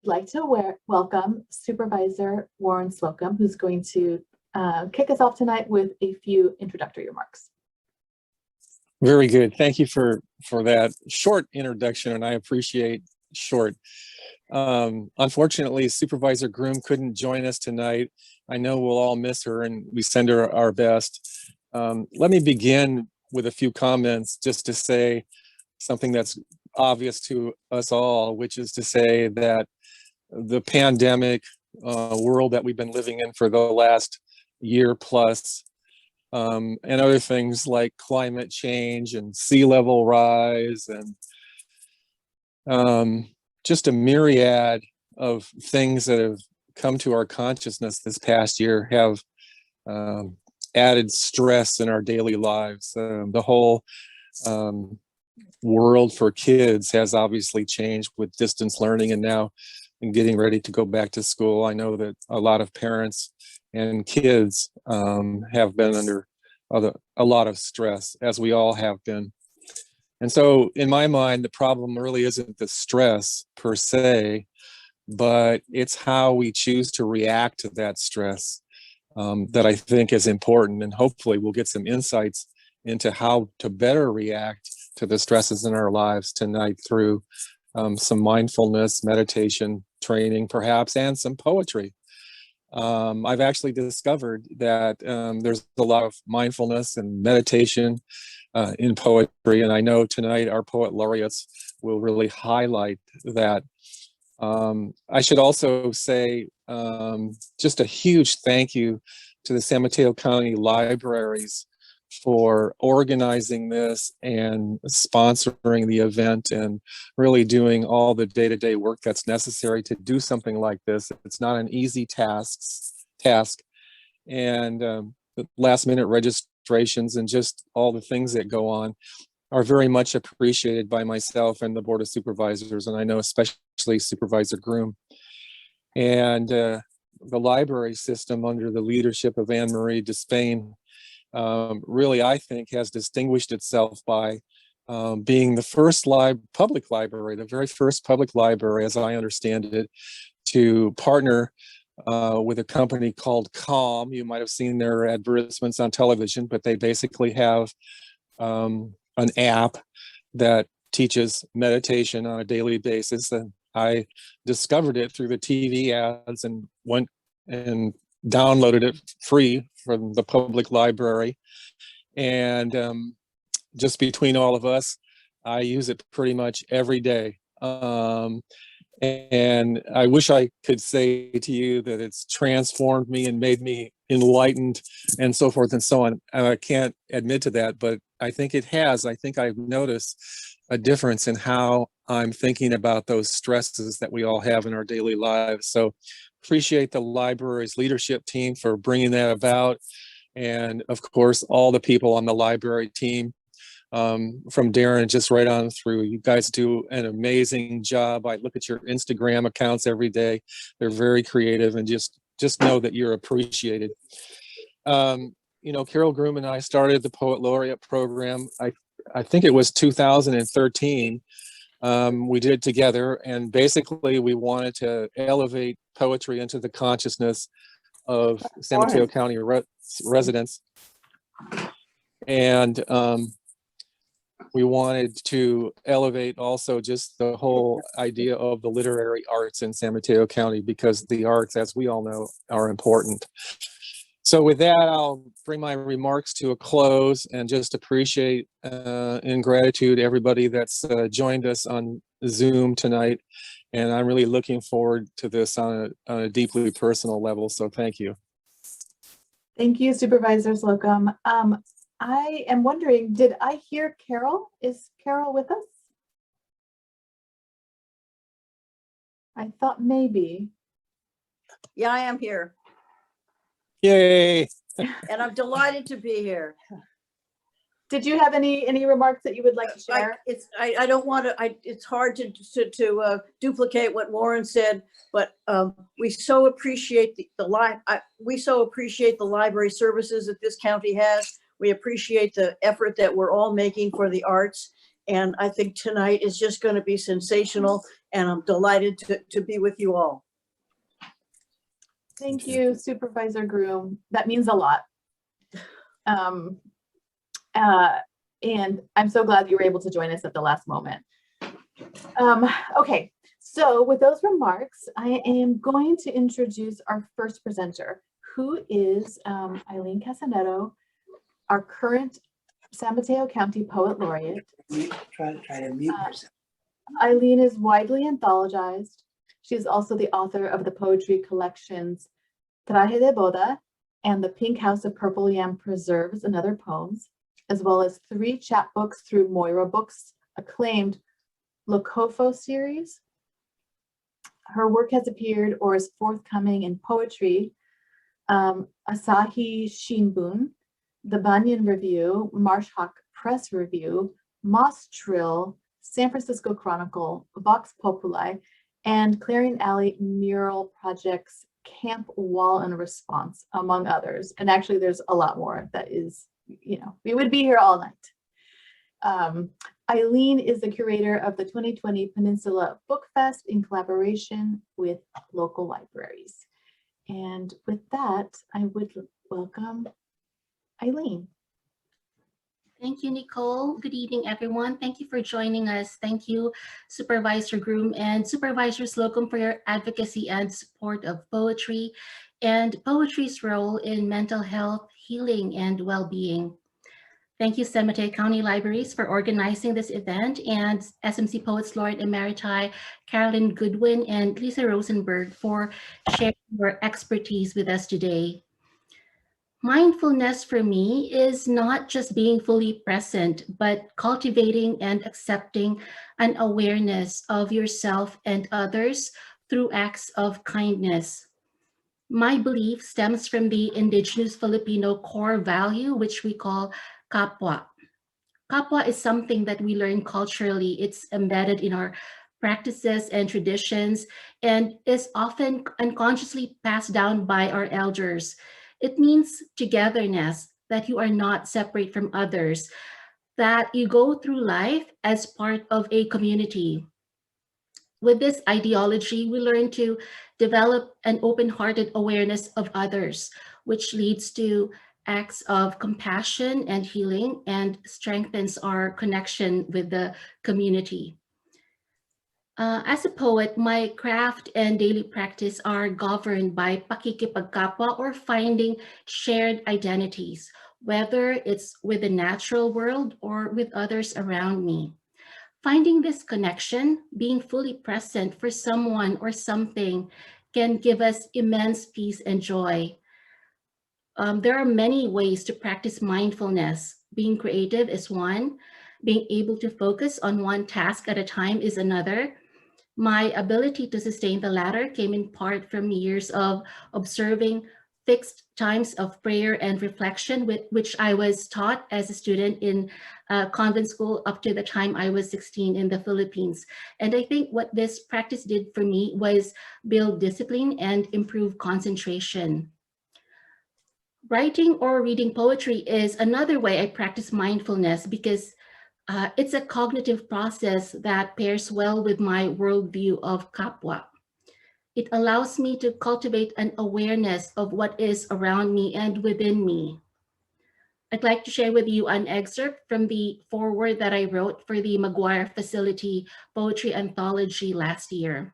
like to welcome Supervisor Warren Slocum, who's going to kick us off tonight with a few introductory remarks. Very good. Thank you for that short introduction, and I appreciate short. Unfortunately, Supervisor Groom couldn't join us tonight. I know we'll all miss her, and we send her our best. Let me begin with a few comments just to say something that's obvious to us all, which is to say that the pandemic world that we've been living in for the last year plus, and other things like climate change and sea level rise and just a myriad of things that have come to our consciousness this past year have added stress in our daily lives. The whole world for kids has obviously changed with distance learning and now getting ready to go back to school. I know that a lot of parents and kids have been under a lot of stress, as we all have been. And so in my mind, the problem really isn't the stress per se, but it's how we choose to react to that stress that I think is important. And hopefully we'll get some insights into how to better react to the stresses in our lives tonight through some mindfulness, meditation, training perhaps, and some poetry. I've actually discovered that there's a lot of mindfulness and meditation in poetry, and I know tonight our poet laureates will really highlight that. I should also say just a huge thank you to the San Mateo County Libraries for organizing this and sponsoring the event and really doing all the day-to-day work that's necessary to do something like this. It's not an easy task, and the last-minute registrations and just all the things that go on are very much appreciated by myself and the Board of Supervisors, and I know especially Supervisor Groom. And the library system under the leadership of Anne-Marie Despain really, I think, has distinguished itself by being the first public library, the very first public library, as I understand it, to partner with a company called Calm. You might have seen their advertisements on television, but they basically have an app that teaches meditation on a daily basis. And I discovered it through the TV ads and went and downloaded it free from the public library. And just between all of us, I use it pretty much every day. And I wish I could say to you that it's transformed me and made me enlightened and so forth and so on. I can't admit to that, but I think it has. I think I've noticed a difference in how I'm thinking about those stresses that we all have in our daily lives. So appreciate the library's leadership team for bringing that about. And of course, all the people on the library team, from Darren just right on through. You guys do an amazing job. I look at your Instagram accounts every day. They're very creative, and just know that you're appreciated. You know, Carole Groom and I started the Poet Laureate program. I think it was 2013. We did it together, and basically we wanted to elevate poetry into the consciousness of San Mateo County residents. And we wanted to elevate also just the whole idea of the literary arts in San Mateo County, because the arts, as we all know, are important. So with that, I'll bring my remarks to a close and just appreciate in gratitude everybody that's joined us on Zoom tonight. And I'm really looking forward to this on a deeply personal level. So thank you. Thank you, Supervisor Slocum. I am wondering, did I hear Carole? Is Carole with us? I thought maybe. Yeah, I am here. Yay. And I'm delighted to be here. Did you have any remarks that you would like to share? I don't want to, it's hard to duplicate what Warren said, but we so appreciate we so appreciate the library services that this county has. We appreciate the effort that we're all making for the arts. And I think tonight is just going to be sensational, and I'm delighted to be with you all. Thank you, Supervisor Groom. That means a lot. And I'm so glad you were able to join us at the last moment. Okay, so with those remarks, I am going to introduce our first presenter, who is Eileen Casaneto, our current San Mateo County Poet Laureate. Try to mute yourself. Eileen is widely anthologized. She is also the author of the poetry collections Traje de Boda and The Pink House of Purple Yam Preserves and Other Poems, as well as 3 chapbooks through Moira Books' acclaimed Locofo series. Her work has appeared or is forthcoming in poetry, Asahi Shinbun, the Bunyan Review, Marsh Hawk Press Review, Moss Trill, San Francisco Chronicle, Vox Populi, and Clarion Alley Mural Project's Camp Wall and Response, among others. And actually there's a lot more that is, you know, we would be here all night. Eileen is the curator of the 2020 Peninsula Book Fest in collaboration with local libraries. And with that, I would welcome Eileen. Thank you, Nicole. Good evening, everyone. Thank you for joining us. Thank you, Supervisor Groom and Supervisor Slocum, for your advocacy and support of poetry and poetry's role in mental health, healing, and well-being. Thank you, San Mateo County Libraries, for organizing this event, and SMC Poets Laureate Emerita Carolyn Goodwin and Lisa Rosenberg for sharing your expertise with us today. Mindfulness for me is not just being fully present, but cultivating and accepting an awareness of yourself and others through acts of kindness. My belief stems from the indigenous Filipino core value, which we call kapwa. Kapwa is something that we learn culturally. It's embedded in our practices and traditions and is often unconsciously passed down by our elders. It means togetherness, that you are not separate from others, that you go through life as part of a community. With this ideology, we learn to develop an open-hearted awareness of others, which leads to acts of compassion and healing and strengthens our connection with the community. As a poet, my craft and daily practice are governed by pakikipagkapwa, or finding shared identities, whether it's with the natural world or with others around me. Finding this connection, being fully present for someone or something, can give us immense peace and joy. There are many ways to practice mindfulness. Being creative is one. Being able to focus on one task at a time is another. My ability to sustain the latter came in part from years of observing fixed times of prayer and reflection, which I was taught as a student in convent school up to the time I was 16 in the Philippines. And I think what this practice did for me was build discipline and improve concentration. Writing or reading poetry is another way I practice mindfulness, because it's a cognitive process that pairs well with my worldview of kapwa. It allows me to cultivate an awareness of what is around me and within me. I'd like to share with you an excerpt from the foreword that I wrote for the Maguire Facility Poetry Anthology last year.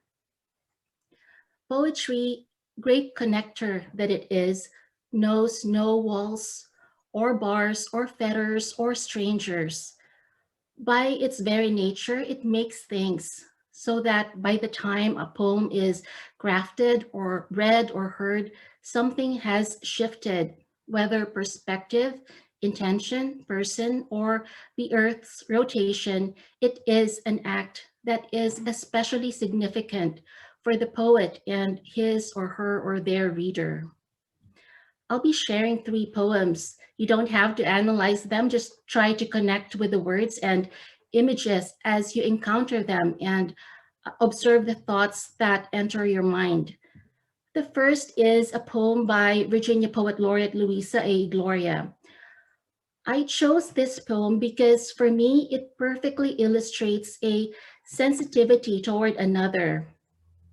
Poetry, great connector that it is, knows no walls or bars or fetters or strangers. By its very nature, it makes things so that by the time a poem is crafted or read or heard, something has shifted, whether perspective, intention, person, or the earth's rotation. It is an act that is especially significant for the poet and his or her or their reader. I'll be sharing 3 poems. You don't have to analyze them, just try to connect with the words and images as you encounter them and observe the thoughts that enter your mind. The first is a poem by Virginia Poet Laureate Louisa, Gloria. I chose this poem because for me, it perfectly illustrates a sensitivity toward another.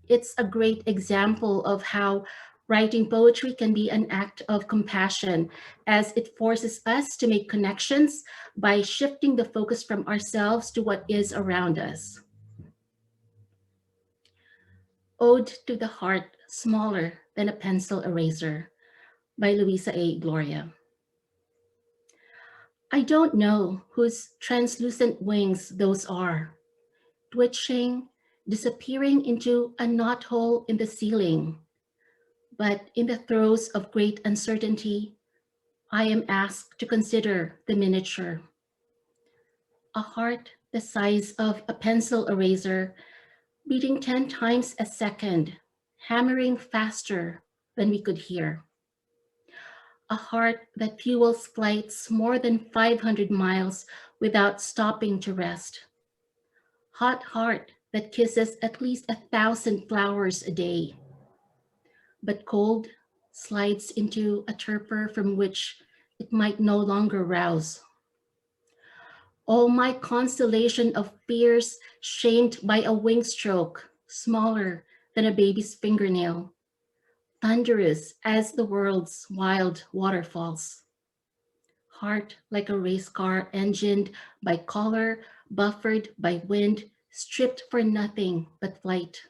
It's a great example of how writing poetry can be an act of compassion, as it forces us to make connections by shifting the focus from ourselves to what is around us. Ode to the Heart, Smaller Than a Pencil Eraser by Louisa Gloria. I don't know whose translucent wings those are, twitching, disappearing into a knothole in the ceiling. But in the throes of great uncertainty, I am asked to consider the miniature. A heart the size of a pencil eraser, beating 10 times a second, hammering faster than we could hear. A heart that fuels flights more than 500 miles without stopping to rest. Hot heart that kisses at least 1,000 flowers a day. But cold slides into a torpor from which it might no longer rouse. Oh, my constellation of fears shamed by a wing stroke, smaller than a baby's fingernail, thunderous as the world's wild waterfalls. Heart like a race car engined by color, buffered by wind, stripped for nothing but flight.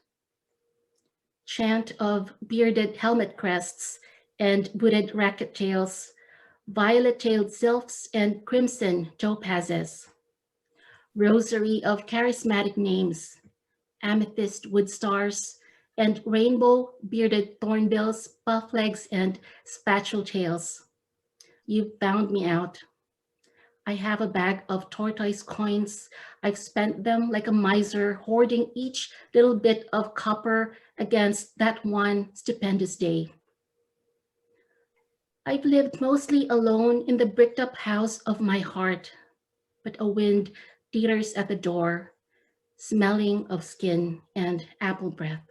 Chant of bearded helmet crests and booted racket tails, violet-tailed sylphs and crimson topazes. Rosary of charismatic names, amethyst wood stars, and rainbow bearded thornbills, pufflegs, and spatule tails. You've found me out. I have a bag of tortoise coins. I've spent them like a miser, hoarding each little bit of copper against that one stupendous day. I've lived mostly alone in the bricked up house of my heart, but a wind teeters at the door, smelling of skin and apple breath.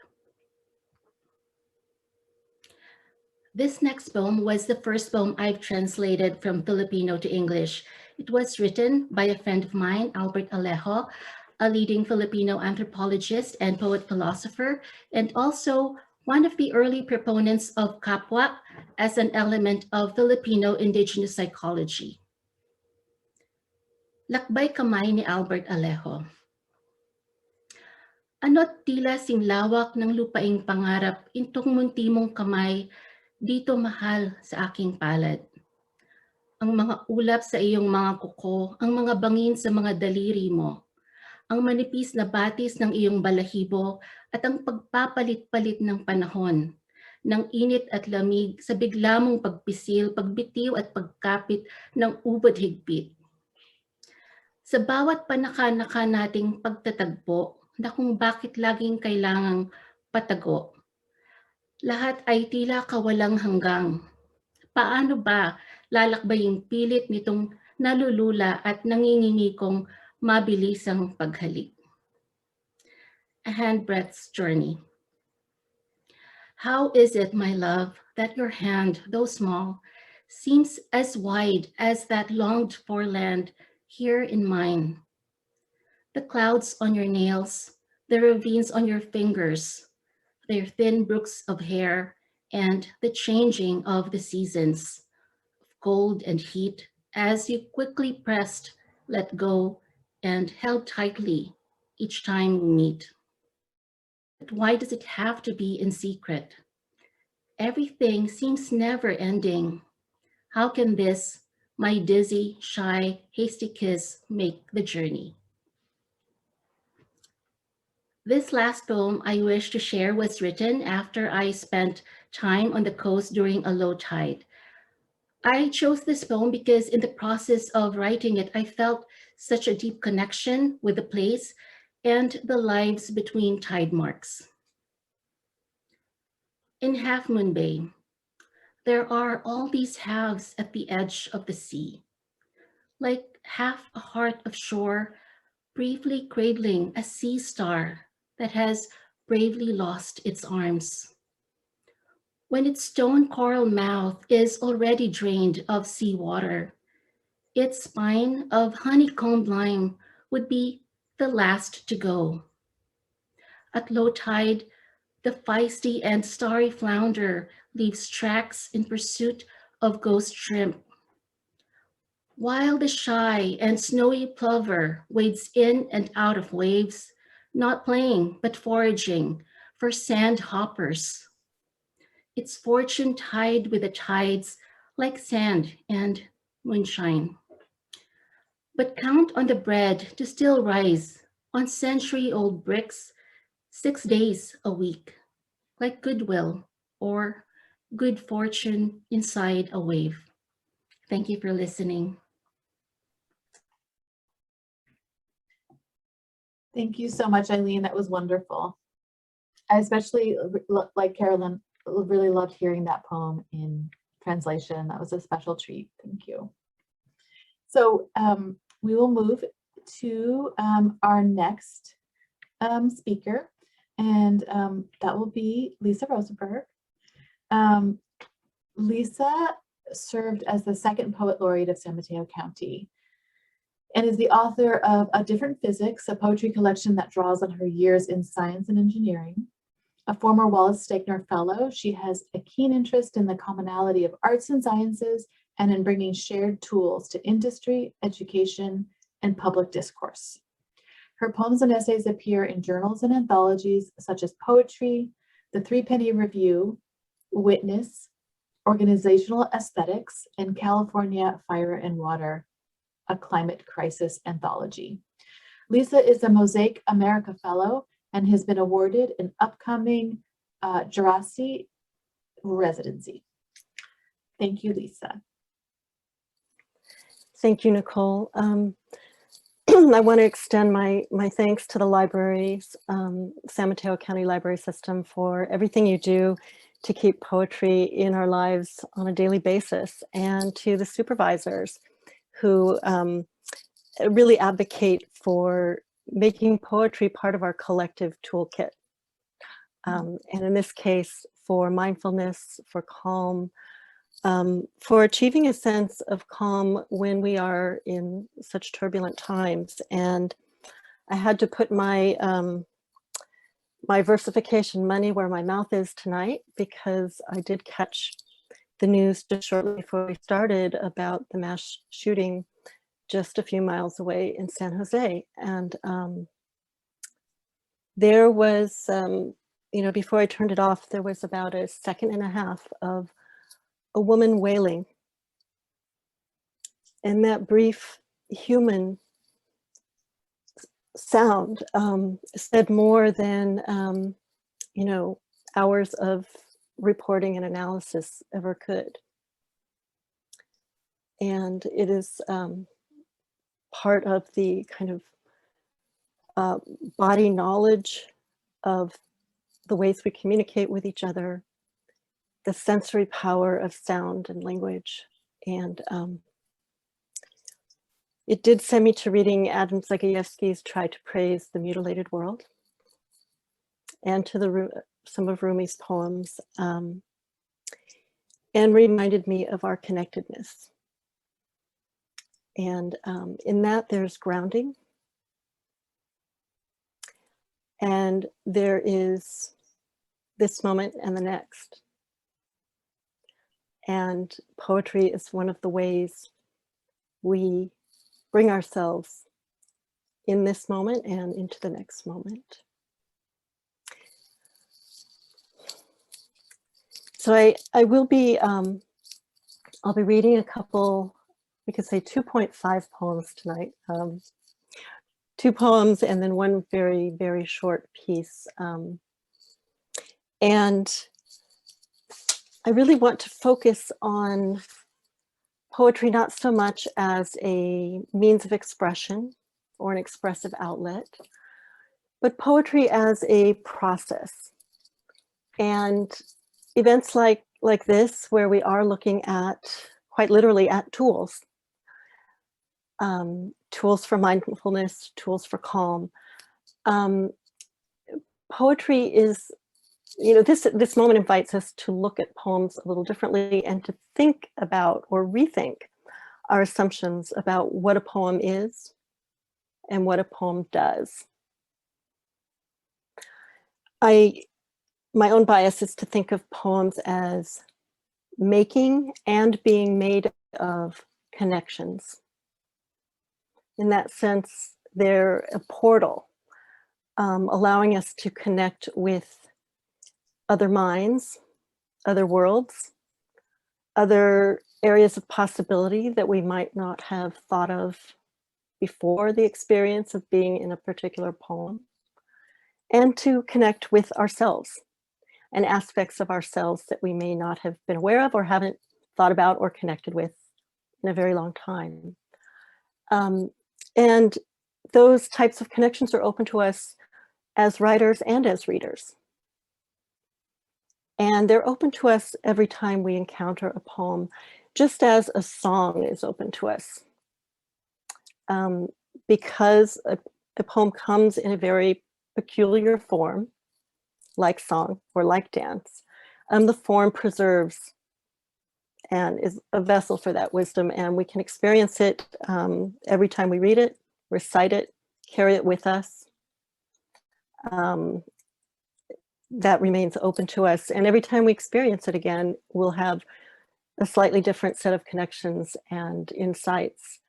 This next poem was the first poem I've translated from Filipino to English. It was written by a friend of mine, Albert Alejo, a leading Filipino anthropologist and poet-philosopher, and also one of the early proponents of kapwa as an element of Filipino indigenous psychology. Lakbay Kamay ni Albert Alejo. Ano't tila singlawak ng lupaing pangarap, intong munti mong kamay, dito mahal sa aking palad. Ang mga ulap sa iyong mga kuko, ang mga bangin sa mga daliri mo, ang manipis na batis ng iyong balahibo at ang pagpapalit-palit ng panahon, ng init at lamig sa bigla mong pagpisil, pagbitiw at pagkapit ng ubod higpit. Sa bawat panaka-naka nating pagtatagpo, na kung bakit laging kailangang patago, lahat ay tila kawalang hanggang. Paano ba lalakbay yung pilit nitong nalulula at nangingingi kong mabilisang paghalik? A handbreadth's journey. How is it, my love, that your hand, though small, seems as wide as that longed-for land here in mine? The clouds on your nails, the ravines on your fingers, their thin brooks of hair, and the changing of the seasons, of cold and heat, as you quickly pressed, let go, and held tightly each time we meet. But why does it have to be in secret? Everything seems never ending. How can this, my dizzy, shy, hasty kiss make the journey? This last poem I wish to share was written after I spent time on the coast during a low tide. I chose this poem because in the process of writing it, I felt such a deep connection with the place and the lives between tide marks. In Half Moon Bay, there are all these halves at the edge of the sea, like half a heart of shore, briefly cradling a sea star that has bravely lost its arms. When its stone coral mouth is already drained of seawater, Its spine of honeycombed lime would be the last to go. At low tide, the feisty and starry flounder leaves tracks in pursuit of ghost shrimp, while the shy and snowy plover wades in and out of waves, not playing but foraging for sand hoppers. Its fortune tied with the tides like sand and moonshine. But count on the bread to still rise on century-old bricks 6 days a week, like goodwill or good fortune inside a wave. Thank you for listening. Thank you so much, Eileen. That was wonderful. I especially, like Carolyn, really loved hearing that poem in translation. That was a special treat. Thank you. So we will move to our next speaker, and that will be Lisa Rosenberg. Lisa served as the second Poet Laureate of San Mateo County and is the author of A Different Physics, a poetry collection that draws on her years in science and engineering. A former Wallace Stegner Fellow, she has a keen interest in the commonality of arts and sciences and in bringing shared tools to industry, education, and public discourse. Her poems and essays appear in journals and anthologies such as Poetry, The Threepenny Review, Witness, Organizational Aesthetics, and California Fire and Water, a climate crisis anthology. Lisa is a Mosaic America Fellow and has been awarded an upcoming Gerard residency. Thank you, Lisa. Thank you, Nicole. I want to extend my thanks to the libraries, San Mateo County Library System, for everything you do to keep poetry in our lives on a daily basis, and to the supervisors who really advocate for making poetry part of our collective toolkit. And in this case, for mindfulness, for calm, for achieving a sense of calm when we are in such turbulent times. And I had to put my my versification money where my mouth is tonight, because I did catch the news just shortly before we started about the mass shooting just a few miles away in San Jose. And there was, you know, before I turned it off, there was about a second and a half of a woman wailing. And that brief human sound said more than, you know, hours of reporting and analysis ever could. And it is part of the kind of body knowledge of the ways we communicate with each other, the sensory power of sound and language. And it did send me to reading Adam Zagajewski's Try to Praise the Mutilated World, and to some of Rumi's poems, and reminded me of our connectedness. And in that there's grounding, and there is this moment and the next. And poetry is one of the ways we bring ourselves in this moment and into the next moment. So I will be, I'll be reading a couple, we could say 2.5 poems tonight. 2 poems and then one very, very short piece. And I really want to focus on poetry not so much as a means of expression or an expressive outlet, but poetry as a process. And events like this, where we are looking at, quite literally, at tools, tools for mindfulness, tools for calm. Poetry is, you know, this moment invites us to look at poems a little differently and to think about or rethink our assumptions about what a poem is and what a poem does. My own bias is to think of poems as making and being made of connections. In that sense, they're a portal, allowing us to connect with other minds, other worlds, other areas of possibility that we might not have thought of before the experience of being in a particular poem, and to connect with ourselves and aspects of ourselves that we may not have been aware of or haven't thought about or connected with in a very long time. And those types of connections are open to us as writers and as readers. And they're open to us every time we encounter a poem, just as a song is open to us. Because a poem comes in a very peculiar form, like song or like dance, the form preserves and is a vessel for that wisdom, and we can experience it every time we read it, recite it, carry it with us. That remains open to us, and every time we experience it again, we'll have a slightly different set of connections and insights,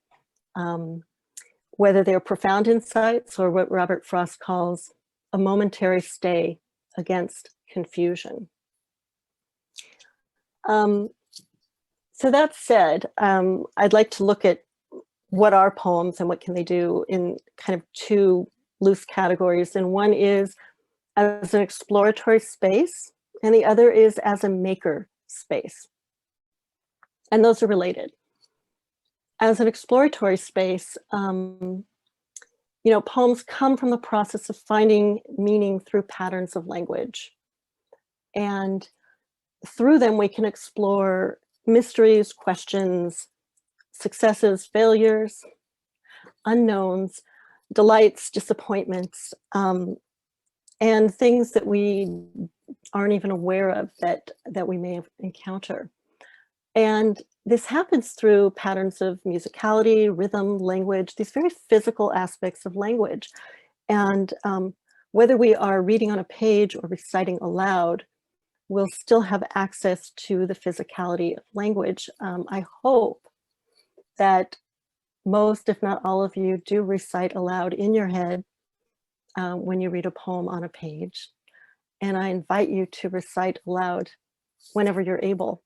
whether they're profound insights or what Robert Frost calls a momentary stay against confusion. So that said, I'd like to look at what are poems and what can they do in kind of two loose categories. And one is as an exploratory space, and the other is as a maker space. And those are related. As an exploratory space, poems come from the process of finding meaning through patterns of language. And through them, we can explore mysteries, questions, successes, failures, unknowns, delights, disappointments, and things that we aren't even aware of that we may encounter. And this happens through patterns of musicality, rhythm, language, these very physical aspects of language. And whether we are reading on a page or reciting aloud, we'll still have access to the physicality of language. I hope that most, if not all of you, do recite aloud in your head when you read a poem on a page. And I invite you to recite aloud whenever you're able,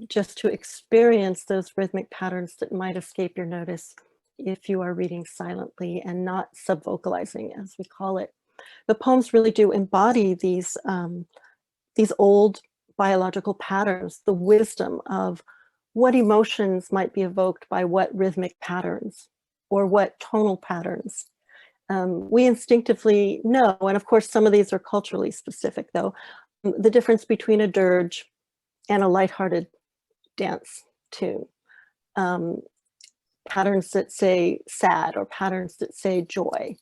just to experience those rhythmic patterns that might escape your notice if you are reading silently and not subvocalizing, as we call it. The poems really do embody these old biological patterns, the wisdom of what emotions might be evoked by what rhythmic patterns or what tonal patterns. We instinctively know, and of course some of these are culturally specific though, the difference between a dirge and a lighthearted dance tune. Patterns that say sad or patterns that say joy.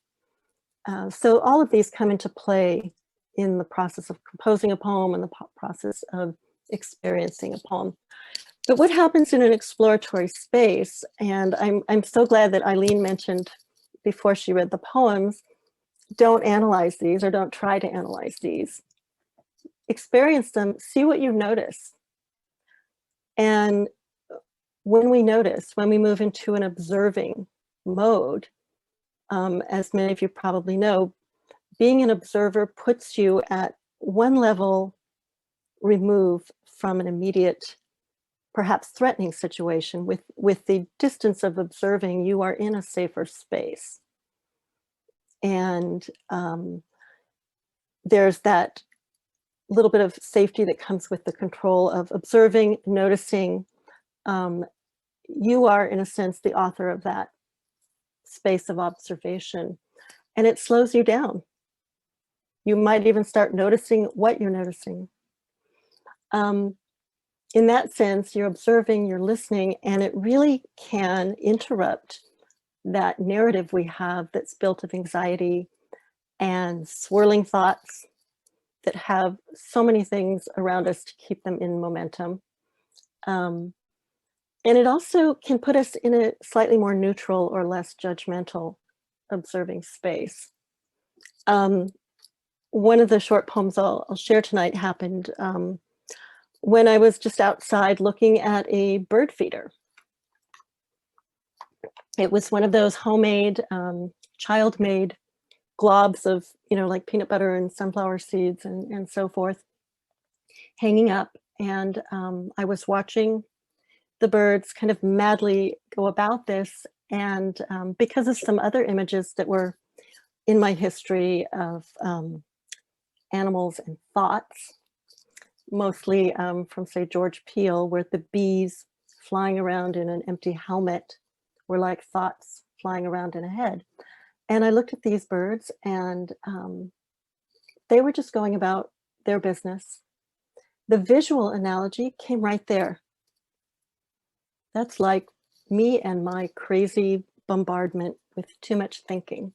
So all of these come into play in the process of composing a poem and the process of experiencing a poem. But what happens in an exploratory space, and I'm so glad that Eileen mentioned before she read the poems, don't analyze these or don't try to analyze these. Experience them, see what you notice. And when we notice, when we move into an observing mode, as many of you probably know, being an observer puts you at one level removed from an immediate, perhaps threatening situation. With the distance of observing, you are in a safer space. And there's that little bit of safety that comes with the control of observing, noticing. You are, in a sense, the author of that space of observation, and it slows you down. You might even start noticing what you're noticing. In that sense, you're observing, you're listening, and it really can interrupt that narrative we have that's built of anxiety and swirling thoughts that have so many things around us to keep them in momentum. And it also can put us in a slightly more neutral or less judgmental observing space. One of the short poems I'll share tonight happened when I was just outside looking at a bird feeder. It was one of those homemade, child-made globs of, like peanut butter and sunflower seeds and so forth, hanging up. And I was watching the birds kind of madly go about this. And because of some other images that were in my history of animals and thoughts, mostly from, say, George Peele, where the bees flying around in an empty helmet were like thoughts flying around in a head. And I looked at these birds, and they were just going about their business. The visual analogy came right there. That's like me and my crazy bombardment with too much thinking.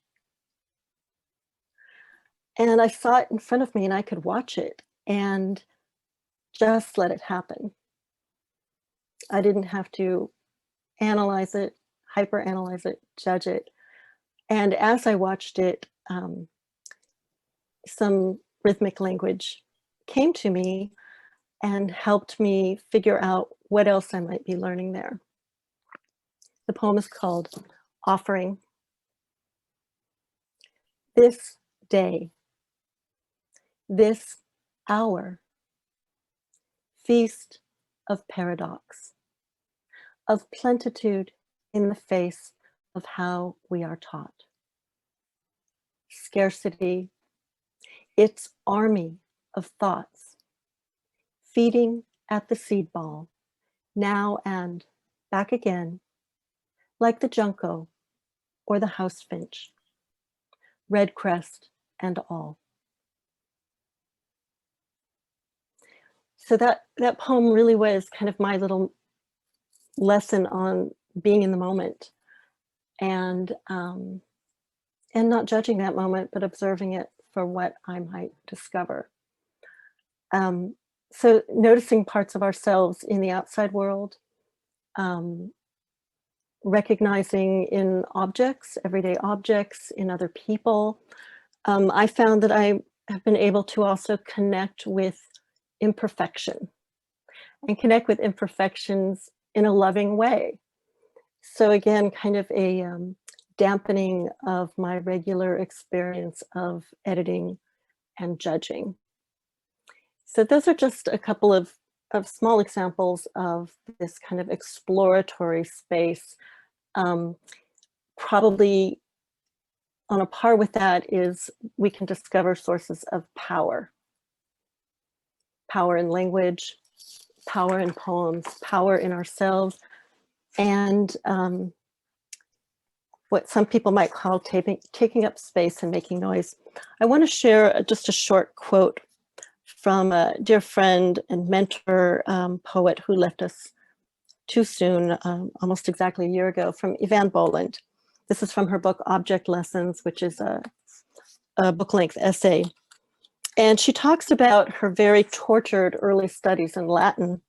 And I saw it in front of me, and I could watch it and just let it happen. I didn't have to analyze it, hyperanalyze it, judge it. And as I watched it, some rhythmic language came to me and helped me figure out what else I might be learning there. The poem is called Offering. This day, this hour, feast of paradox, of plentitude in the face of how we are taught. Scarcity, its army of thoughts, feeding at the seed ball, now and back again, like the junco or the house finch, red crest and all. So that poem really was kind of my little lesson on being in the moment, and not judging that moment, but observing it for what I might discover. So noticing parts of ourselves in the outside world, recognizing in objects, everyday objects, in other people. I found that I have been able to also connect with imperfection, and connect with imperfections in a loving way. So again, kind of a dampening of my regular experience of editing and judging. So those are just a couple of small examples of this kind of exploratory space. Probably on a par with that is we can discover sources of power. Power in language, power in poems, power in ourselves, and what some people might call taking up space and making noise. I want to share just a short quote from a dear friend and mentor, poet who left us too soon, almost exactly a year ago, from Yvonne Boland. This is from her book, Object Lessons, which is a book-length essay. And she talks about her very tortured early studies in Latin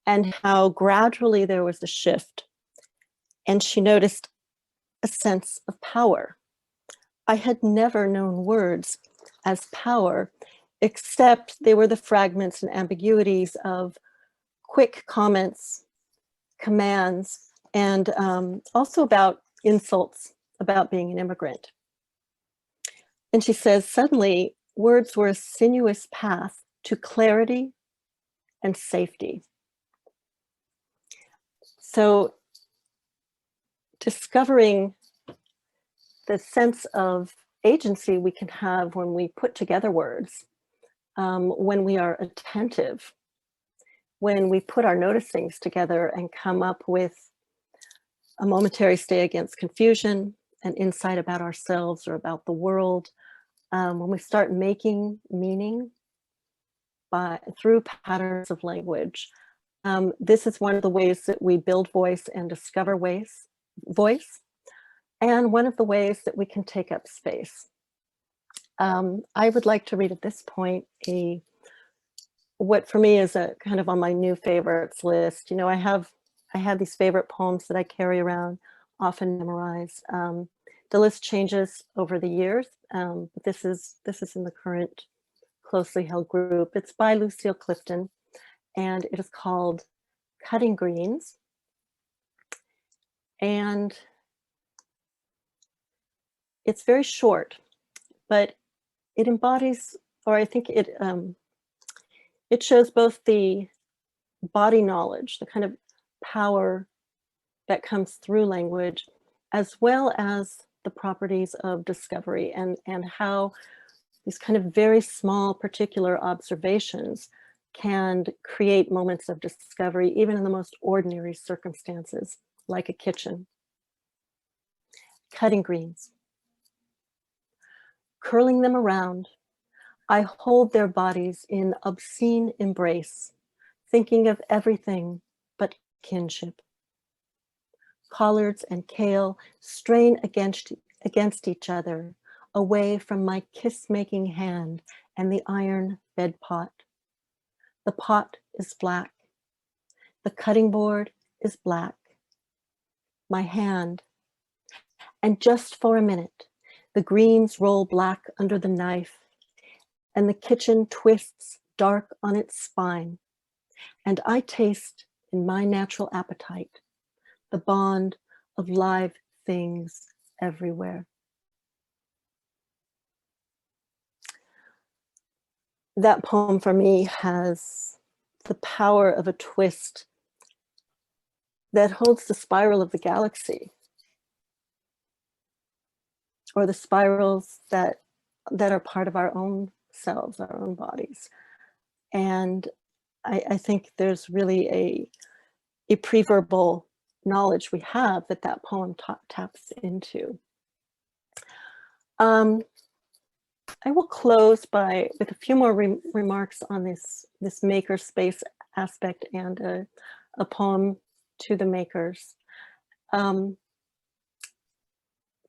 and how gradually there was a shift. And she noticed a sense of power. I had never known words as power, except they were the fragments and ambiguities of quick comments, commands, and also about insults about being an immigrant. And she says, suddenly, words were a sinuous path to clarity and safety. So discovering the sense of agency we can have when we put together words, when we are attentive, when we put our noticings together and come up with a momentary stay against confusion, an insight about ourselves or about the world, when we start making meaning through patterns of language. This is one of the ways that we build voice and discover voice, and one of the ways that we can take up space. I would like to read at this point what for me is a kind of on my new favorites list. You know, I have I have these favorite poems that I carry around, often memorize. The list changes over the years, but this is in the current closely held group. It's by Lucille Clifton, and it is called Cutting Greens. And it's very short, but it embodies, or I think it shows both the body knowledge, the kind of power that comes through language, as well as the properties of discovery and how these kind of very small particular observations can create moments of discovery, even in the most ordinary circumstances, like a kitchen. Cutting greens. Curling them around, I hold their bodies in obscene embrace, thinking of everything but kinship. Collards and kale strain against each other, away from my kiss-making hand and the iron bed pot. The pot is black. The cutting board is black. My hand. And just for a minute, the greens roll black under the knife, and the kitchen twists dark on its spine, and I taste in my natural appetite the bond of live things everywhere. That poem for me has the power of a twist that holds the spiral of the galaxy, or the spirals that are part of our own selves, our own bodies. And I think there's really a pre-verbal knowledge we have that poem taps into. I will close with a few more remarks on this maker space aspect and a poem to the makers.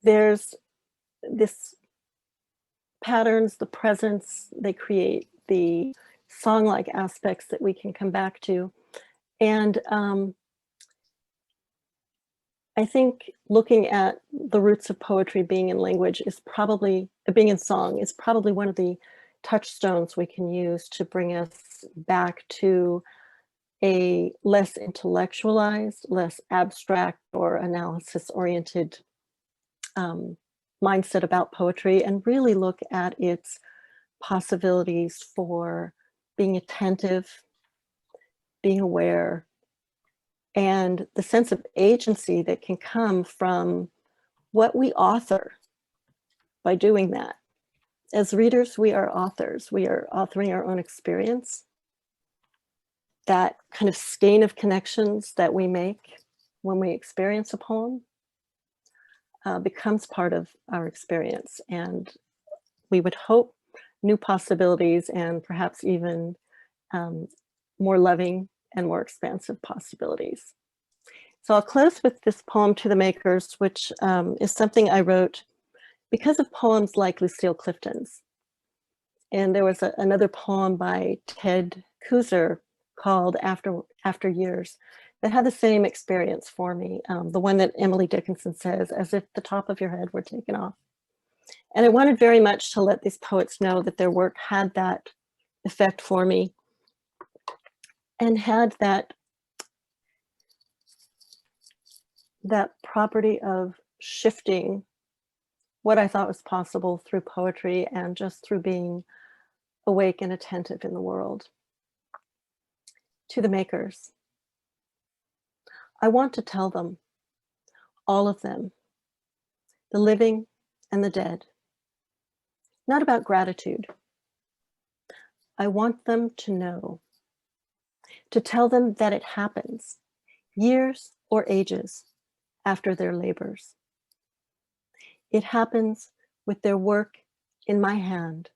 There's this patterns, the presence they create, the song-like aspects that we can come back to. And I think looking at the roots of poetry being in language is probably, being in song is probably one of the touchstones we can use to bring us back to a less intellectualized, less abstract or analysis-oriented mindset about poetry, and really look at its possibilities for being attentive, being aware, and the sense of agency that can come from what we author by doing that. As readers, we are authors. We are authoring our own experience. That kind of skein of connections that we make when we experience a poem becomes part of our experience. And we would hope new possibilities and perhaps even more loving and more expansive possibilities. So I'll close with this poem to the makers, which is something I wrote because of poems like Lucille Clifton's. And there was another poem by Ted Kuzer called After Years that had the same experience for me, the one that Emily Dickinson says, as if the top of your head were taken off. And I wanted very much to let these poets know that their work had that effect for me and had that property of shifting what I thought was possible through poetry and just through being awake and attentive in the world. To the makers, I want to tell them, all of them, the living and the dead, not about gratitude. I want them to know, to tell them that it happens years or ages after their labors. It happens with their work in my hand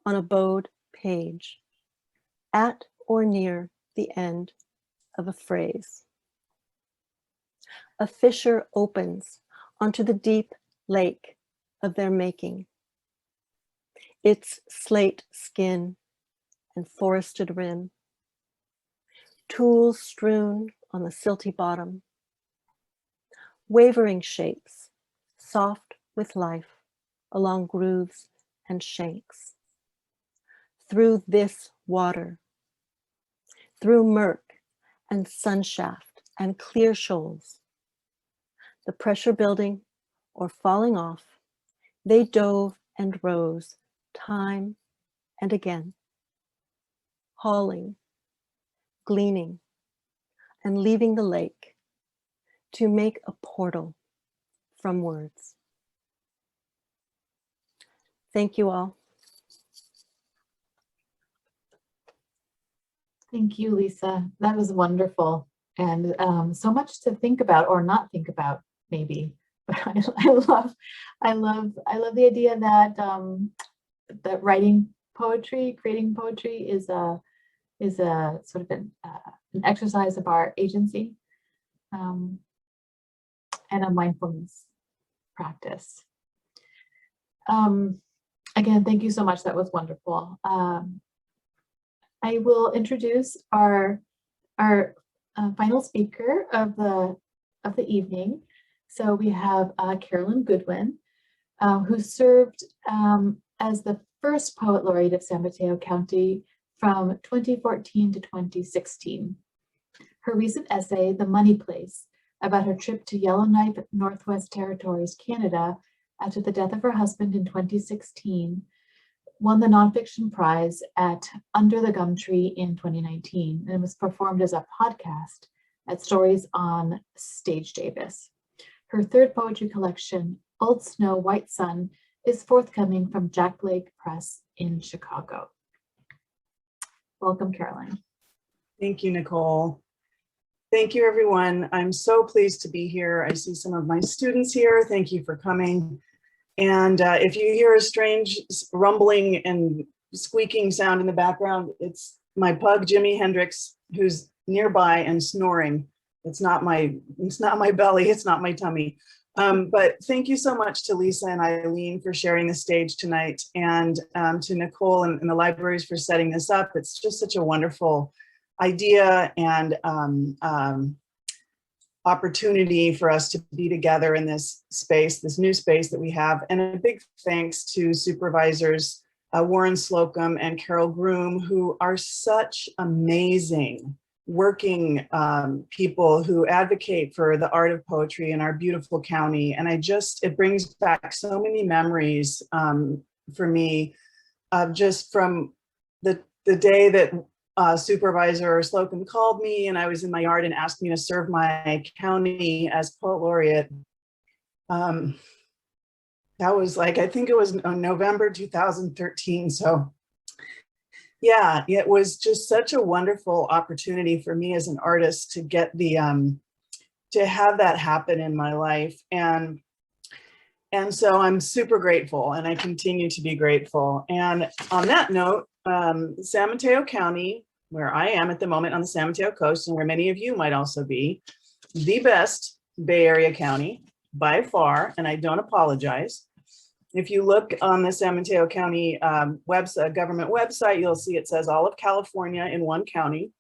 on a bowed page, at or near the end of a phrase. A fissure opens onto the deep lake of their making. Its slate skin and forested rim, tools strewn on the silty bottom. Wavering shapes, soft with life, along grooves and shanks. Through this water, through murk and sunshaft and clear shoals, the pressure building or falling off, they dove and rose time and again, hauling, gleaning, and leaving the lake to make a portal from words. Thank you all. Thank you, Lisa. That was wonderful. And so much to think about or not think about, maybe. But I love the idea that that writing poetry, creating poetry is a sort of an exercise of our agency and a mindfulness practice. Again, thank you so much. That was wonderful. I will introduce our final speaker of the evening. So we have Carolyn Goodwin, who served as the first Poet Laureate of San Mateo County from 2014 to 2016. Her recent essay, The Money Place, about her trip to Yellowknife, Northwest Territories, Canada, after the death of her husband in 2016, won the nonfiction prize at Under the Gum Tree in 2019 and was performed as a podcast at Stories on Stage Davis. Her third poetry collection, Old Snow, White Sun, is forthcoming from Jack Blake Press in Chicago. Welcome, Carolyn. Thank you, Nicole. Thank you, everyone. I'm so pleased to be here. I see some of my students here. Thank you for coming. And if you hear a strange rumbling and squeaking sound in the background, it's my pug, Jimi Hendrix, who's nearby and snoring. It's not my belly, it's not my tummy. But thank you so much to Lisa and Eileen for sharing the stage tonight, and to Nicole and the libraries for setting this up. It's just such a wonderful idea and opportunity for us to be together in this space, this new space that we have. And a big thanks to Supervisors Warren Slocum and Carole Groom, who are such amazing working people who advocate for the art of poetry in our beautiful county. And it brings back so many memories for me of just from the day that Supervisor Slocum called me and I was in my yard and asked me to serve my county as Poet Laureate. That was like, I think it was November 2013. So yeah, it was just such a wonderful opportunity for me as an artist to get to have that happen in my life. And so I'm super grateful, and I continue to be grateful. And on that note, San Mateo County, where I am at the moment on the San Mateo coast, and where many of you might also be, the best Bay Area county by far, and I don't apologize. If you look on the San Mateo County government website, you'll see it says all of California in one county.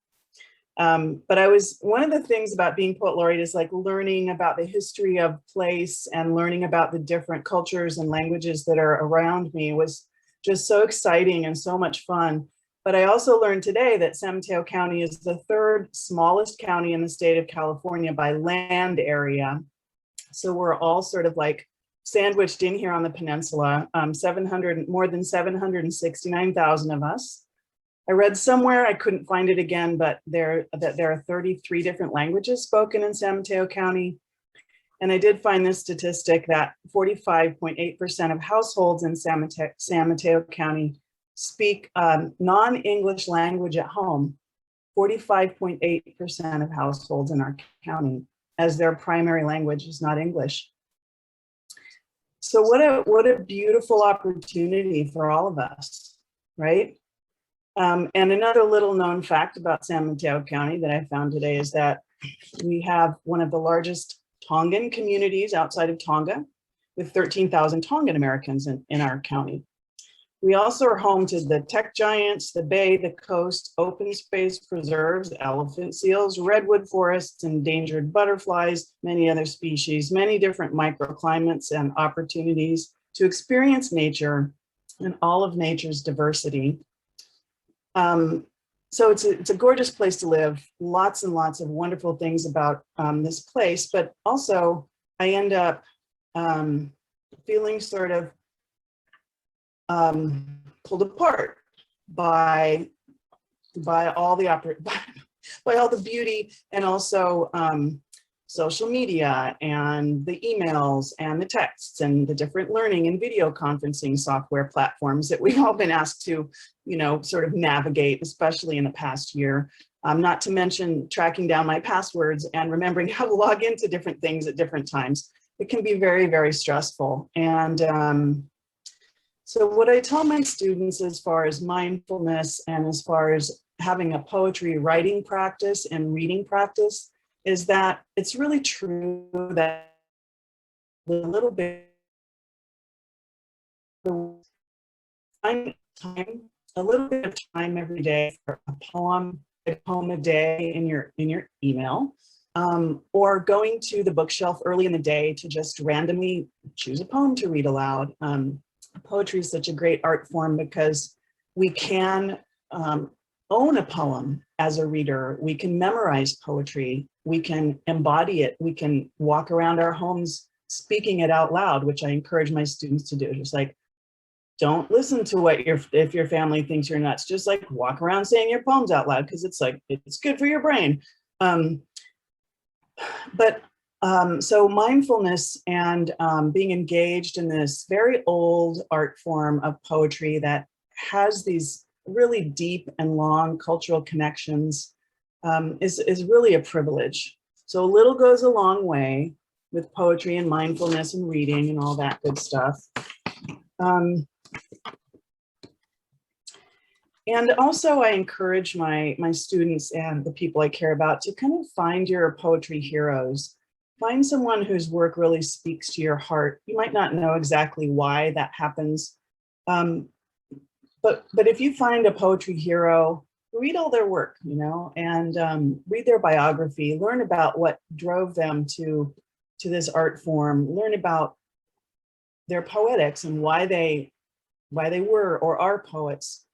But one of the things about being Poet Laureate is like learning about the history of place and learning about the different cultures and languages that are around me was just so exciting and so much fun. But I also learned today that San Mateo County is the third smallest county in the state of California by land area. So we're all sort of like sandwiched in here on the peninsula, more than 769,000 of us. I read somewhere, I couldn't find it again, but there are 33 different languages spoken in San Mateo County. And I did find this statistic that 45.8% of households in San Mateo County speak non-English language at home. 45.8% of households in our county as their primary language is not English. So what a beautiful opportunity for all of us, right? And another little known fact about San Mateo County that I found today is that we have one of the largest Tongan communities outside of Tonga, with 13,000 Tongan Americans in our county. We also are home to the tech giants, the bay, the coast, open space preserves, elephant seals, redwood forests, endangered butterflies, many other species, many different microclimates and opportunities to experience nature and all of nature's diversity. So it's a gorgeous place to live, lots and lots of wonderful things about this place, but also I end up feeling sort of pulled apart by all the by all the beauty, and also social media and the emails and the texts and the different learning and video conferencing software platforms that we've all been asked to, you know, sort of navigate, especially in the past year. Not to mention tracking down my passwords and remembering how to log into different things at different times. It can be very, very stressful. And so what I tell my students as far as mindfulness and as far as having a poetry writing practice and reading practice is that it's really true that a little bit a little bit of time every day for a poem a day in your email, or going to the bookshelf early in the day to just randomly choose a poem to read aloud. Poetry is such a great art form because we can own a poem as a reader. We can memorize poetry. We can embody it. We can walk around our homes speaking it out loud, which I encourage my students to do. Just like, don't listen to what if your family thinks you're nuts. Just like walk around saying your poems out loud because it's like, it's good for your brain. So mindfulness and being engaged in this very old art form of poetry that has these really deep and long cultural connections is really a privilege. So a little goes a long way with poetry and mindfulness and reading and all that good stuff. And also I encourage my students and the people I care about to kind of find your poetry heroes. Find someone whose work really speaks to your heart. You might not know exactly why that happens, but if you find a poetry hero, read all their work, you know, and read their biography, learn about what drove them to this art form, learn about their poetics and why they were or are poets,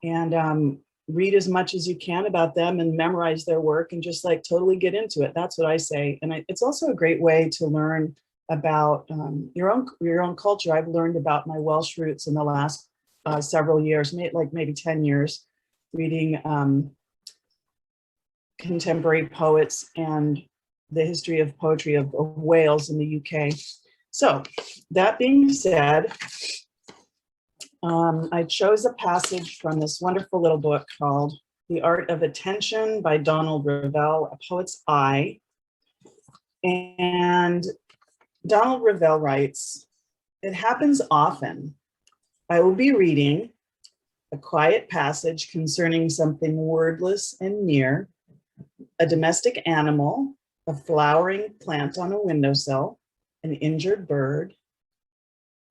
and read as much as you can about them and memorize their work and just like totally get into it. That's what I say. And it's also a great way to learn about your own culture. I've learned about my Welsh roots in the last several years, maybe 10 years, reading contemporary poets and the history of poetry of Wales in the UK. So that being said, I chose a passage from this wonderful little book called The Art of Attention by Donald Ravel, A Poet's Eye. And Donald Ravel writes, "It happens often. I will be reading a quiet passage concerning something wordless and near, a domestic animal, a flowering plant on a windowsill, an injured bird,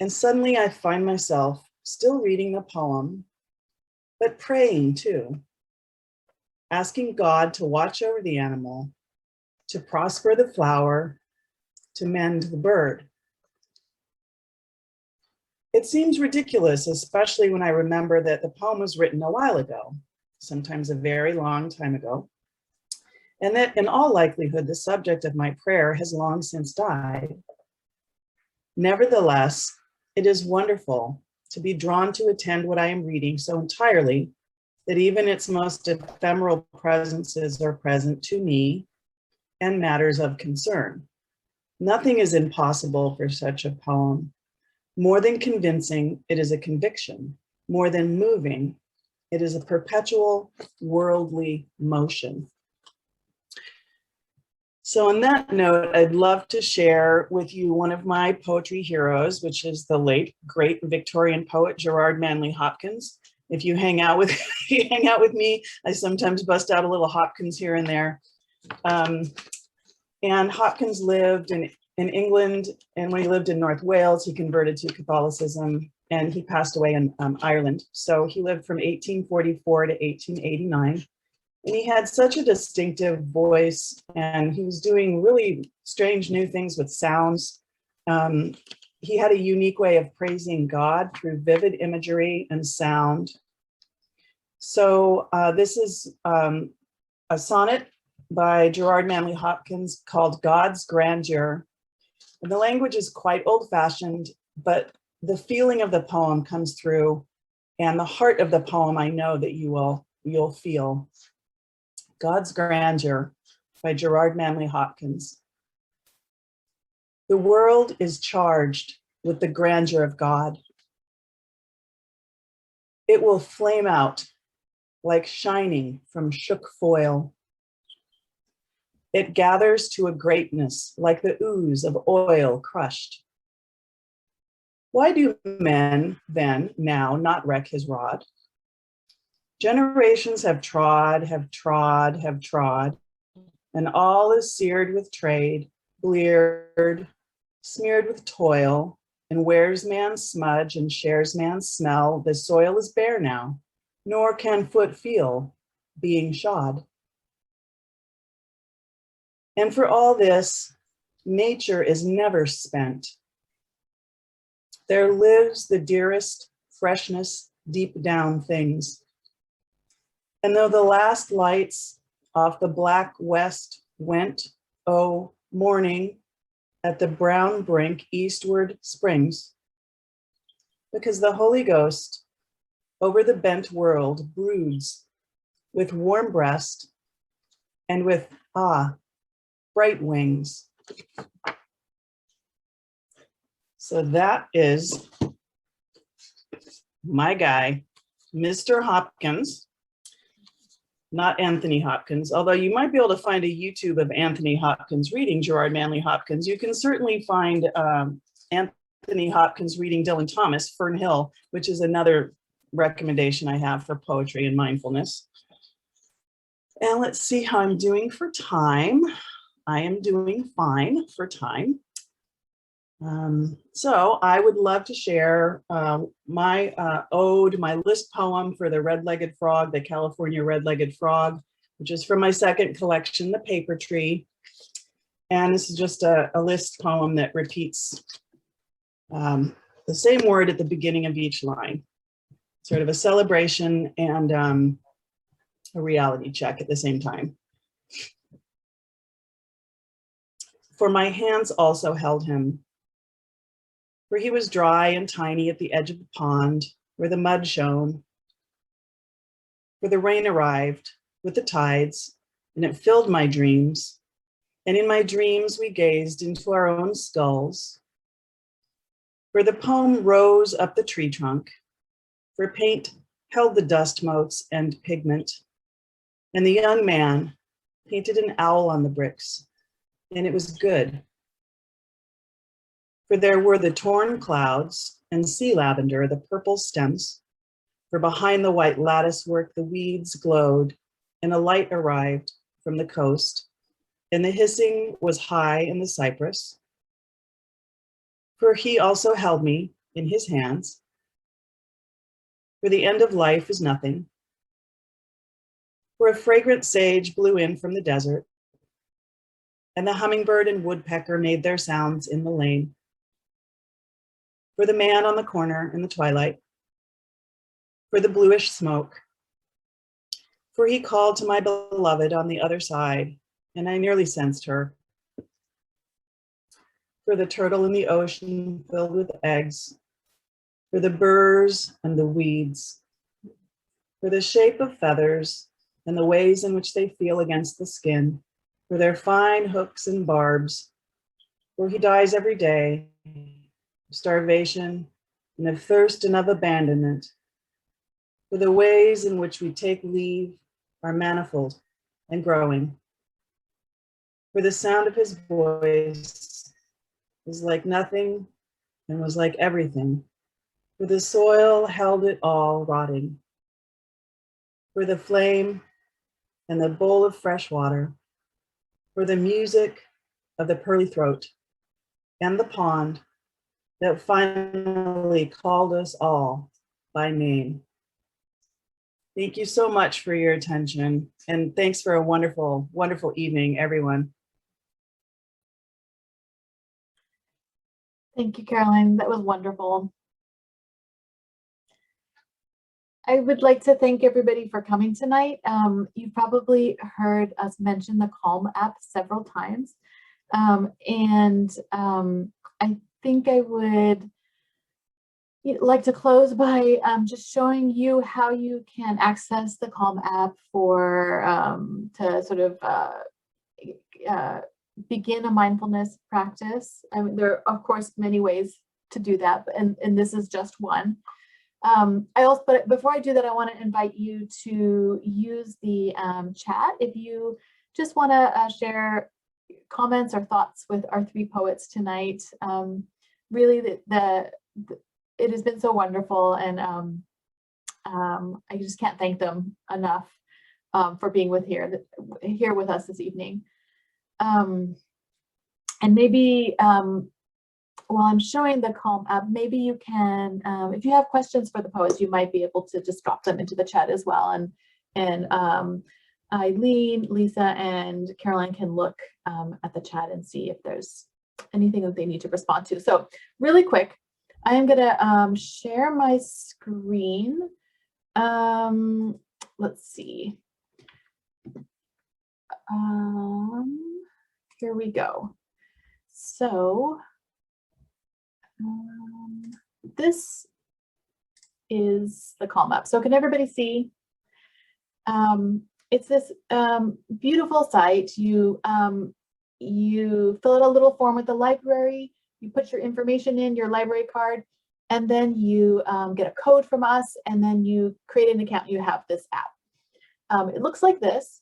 and suddenly I find myself still reading the poem, but praying too, asking God to watch over the animal, to prosper the flower, to mend the bird. It seems ridiculous, especially when I remember that the poem was written a while ago, sometimes a very long time ago, and that in all likelihood, the subject of my prayer has long since died. Nevertheless, it is wonderful to be drawn to attend what I am reading so entirely that even its most ephemeral presences are present to me and matters of concern. Nothing is impossible for such a poem. More than convincing, it is a conviction. More than moving, it is a perpetual worldly motion." So on that note, I'd love to share with you one of my poetry heroes, which is the late, great Victorian poet, Gerard Manley Hopkins. If you hang out with me, I sometimes bust out a little Hopkins here and there. And Hopkins lived in England, and when he lived in North Wales, he converted to Catholicism and he passed away in Ireland. So he lived from 1844 to 1889. And he had such a distinctive voice, and he was doing really strange new things with sounds. He had a unique way of praising God through vivid imagery and sound. So this is a sonnet by Gerard Manley Hopkins called God's Grandeur. And the language is quite old-fashioned, but the feeling of the poem comes through, and the heart of the poem I know that you'll feel. God's Grandeur by Gerard Manley Hopkins. The world is charged with the grandeur of God. It will flame out like shining from shook foil. It gathers to a greatness like the ooze of oil crushed. Why do men then now not wreck his rod? Generations have trod, and all is seared with trade, bleared, smeared with toil, and wears man's smudge and shares man's smell. The soil is bare now, nor can foot feel being shod. And for all this, nature is never spent. There lives the dearest freshness deep down things. And though the last lights off the black west went, oh, morning at the brown brink eastward springs, because the Holy Ghost over the bent world broods with warm breast and with, bright wings. So that is my guy, Mr. Hopkins. Not Anthony Hopkins, although you might be able to find a YouTube of Anthony Hopkins reading Gerard Manley Hopkins. You can certainly find Anthony Hopkins reading Dylan Thomas, Fern Hill, which is another recommendation I have for poetry and mindfulness. And let's see how I'm doing for time. I am doing fine for time. So I would love to share my ode, my list poem for the red-legged frog, the California red-legged frog, which is from my second collection, The Paper Tree. And this is just a list poem that repeats the same word at the beginning of each line, sort of a celebration and a reality check at the same time. For my hands also held him, for he was dry and tiny at the edge of the pond where the mud shone. For the rain arrived with the tides, and it filled my dreams. And in my dreams we gazed into our own skulls. For the poem rose up the tree trunk, for paint held the dust motes and pigment. And the young man painted an owl on the bricks, and it was good. For there were the torn clouds and sea lavender, the purple stems. For behind the white lattice work, the weeds glowed, and a light arrived from the coast, and the hissing was high in the cypress. For he also held me in his hands. For the end of life is nothing. For a fragrant sage blew in from the desert, and the hummingbird and woodpecker made their sounds in the lane. For the man on the corner in the twilight, for the bluish smoke, for he called to my beloved on the other side, and I nearly sensed her. For the turtle in the ocean filled with eggs, for the burrs and the weeds, for the shape of feathers and the ways in which they feel against the skin, for their fine hooks and barbs, for he dies every day, of starvation and of thirst and of abandonment, for the ways in which we take leave are manifold and growing, for the sound of his voice is like nothing and was like everything, for the soil held it all rotting, for the flame and the bowl of fresh water, for the music of the pearly throat and the pond that finally called us all by name. Thank you so much for your attention, and thanks for a wonderful, wonderful evening, everyone. Thank you, Caroline. That was wonderful. I would like to thank everybody for coming tonight. You've probably heard us mention the Calm app several times. I think I would like to close by just showing you how you can access the Calm app for to sort of begin a mindfulness practice. I mean, there are of course many ways to do that, and this is just one. But before I do that, I want to invite you to use the chat if you just want to share comments or thoughts with our three poets tonight. Really, it has been so wonderful, and I just can't thank them enough for being here with us this evening. And maybe while I'm showing the Calm app, maybe you can, if you have questions for the poets, you might be able to just drop them into the chat as well. And Eileen, Louisa, and Caroline can look at the chat and see if there's anything that they need to respond to. So really quick, I am gonna share my screen. Let's see. Here we go. So this is the Calm app. So can everybody see? It's this beautiful site. You fill out a little form with the library, you put your information in, your library card, and then you get a code from us, and then you create an account. You have this app. It looks like this.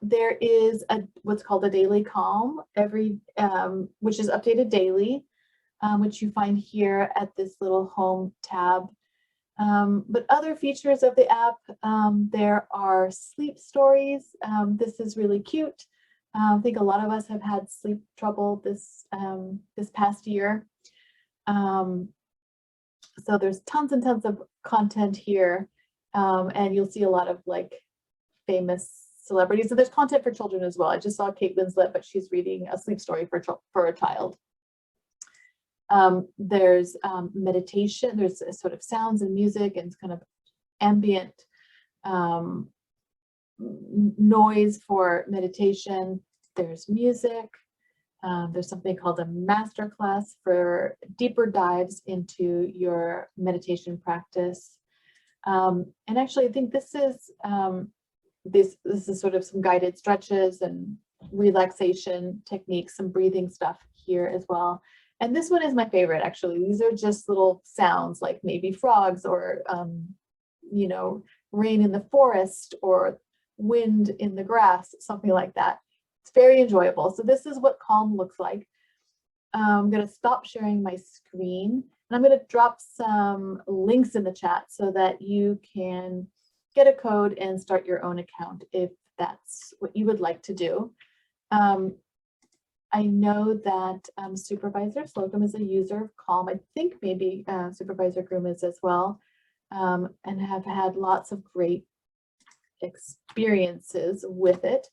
There is what's called a daily Calm, which is updated daily, which you find here at this little home tab. But other features of the app, there are sleep stories. This is really cute. I think a lot of us have had sleep trouble this past year. So there's tons and tons of content here, and you'll see a lot of like famous celebrities. So there's content for children as well. I just saw Kate Winslet, but she's reading a sleep story for a child. There's meditation. There's sort of sounds and music and kind of ambient noise for meditation. There's music. There's something called a masterclass for deeper dives into your meditation practice. And actually, I think this is this is sort of some guided stretches and relaxation techniques, some breathing stuff here as well. And this one is my favorite, actually. These are just little sounds like maybe frogs or, you know, rain in the forest or wind in the grass, something like that. It's very enjoyable. So this is what Calm looks like. I'm going to stop sharing my screen, and I'm going to drop some links in the chat so that you can get a code and start your own account if that's what you would like to do. I know that Supervisor Slocum is a user of Calm. I think maybe Supervisor Groom is as well, and have had lots of great experiences with it.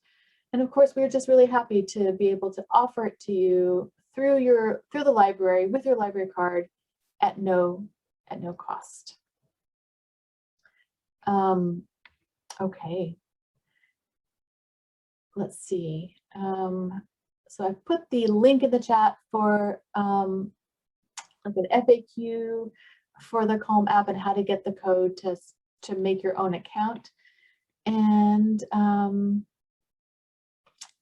And of course, we're just really happy to be able to offer it to you through the library with your library card at no cost. Okay. Let's see. So I've put the link in the chat for like an FAQ for the Calm app and how to get the code to make your own account. And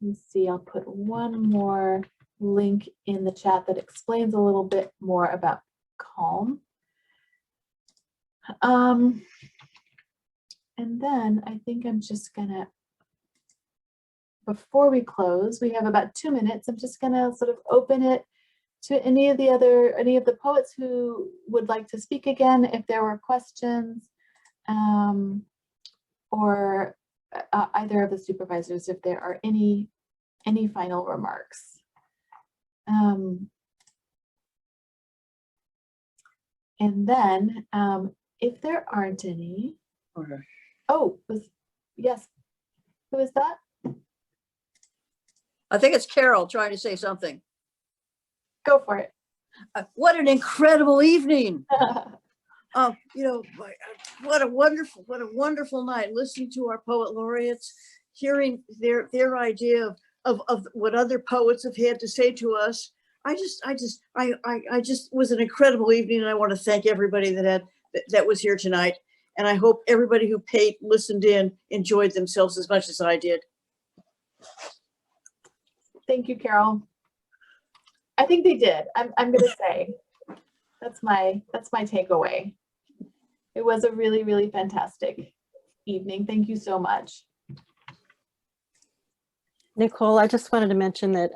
let's see, I'll put one more link in the chat that explains a little bit more about Calm. And then I think I'm just gonna, before we close, we have about 2 minutes. I'm just gonna sort of open it to any of the poets who would like to speak again, if there were questions, or either of the supervisors, if there are any final remarks. And then if there aren't any, Okay. oh, yes, who is that? I think it's Carol trying to say something. Go for it. What an incredible evening. You know, what a wonderful night listening to our poet laureates, hearing their idea of what other poets have had to say to us. I just was an incredible evening, and I want to thank everybody that was here tonight. And I hope everybody who listened in enjoyed themselves as much as I did. Thank you, Carol. I think they did. I'm gonna say that's my takeaway. It was a really, really fantastic evening. Thank you so much. Nicole, I just wanted to mention that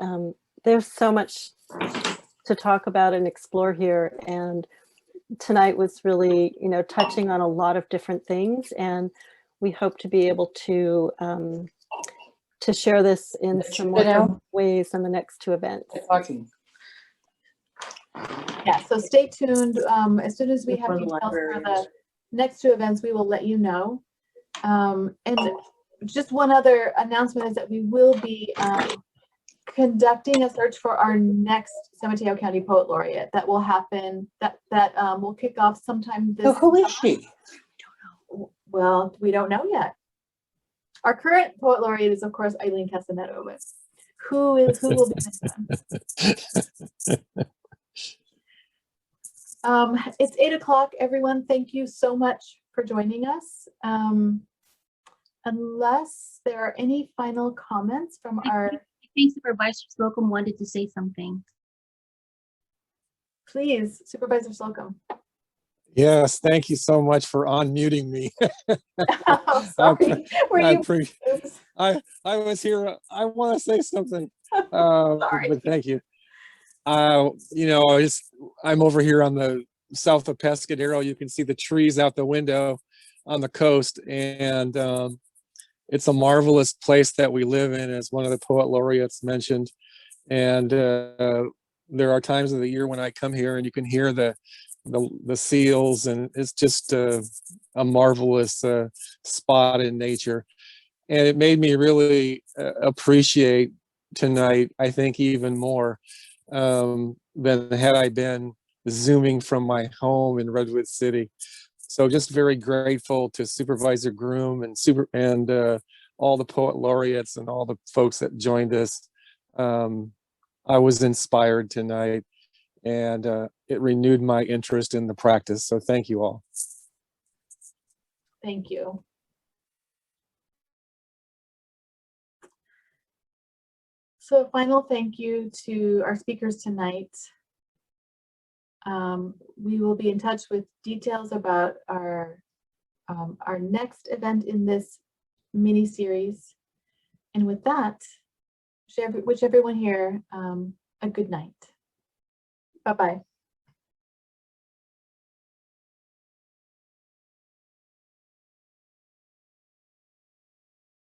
there's so much to talk about and explore here. And tonight was really, touching on a lot of different things. And we hope to be able to share this in some more ways in the next two events. Talking. Yeah, so stay tuned. As soon as we have For the details for the libraries. next two events, we will let you know. And just one other announcement is that we will be conducting a search for our next San Mateo County Poet Laureate. That will happen, that will kick off sometime this So who is she? Well, we don't know yet. Our current Poet Laureate is, of course, Eileen Casaneto, but who will be this one? It's 8 o'clock, everyone. Thank you so much for joining us. Unless there are any final comments from our... I think Supervisor Slocum wanted to say something. Please, Supervisor Slocum. Yes, thank you so much for unmuting me. Oh, sorry. Were you... I was here. I want to say something. Sorry. But thank you. I'm over here on the south of Pescadero. You can see the trees out the window on the coast, and it's a marvelous place that we live in, as one of the poet laureates mentioned. And there are times of the year when I come here and you can hear the seals, and it's just a marvelous spot in nature. And it made me really appreciate tonight, I think, even more than had I been Zooming from my home in Redwood City. So just very grateful to Supervisor Groom and all the poet laureates and all the folks that joined us. I was inspired tonight, and it renewed my interest in the practice. So thank you all. Thank you. So a final thank you to our speakers tonight. We will be in touch with details about our next event in this mini series. And with that, wish everyone here a good night. Bye-bye.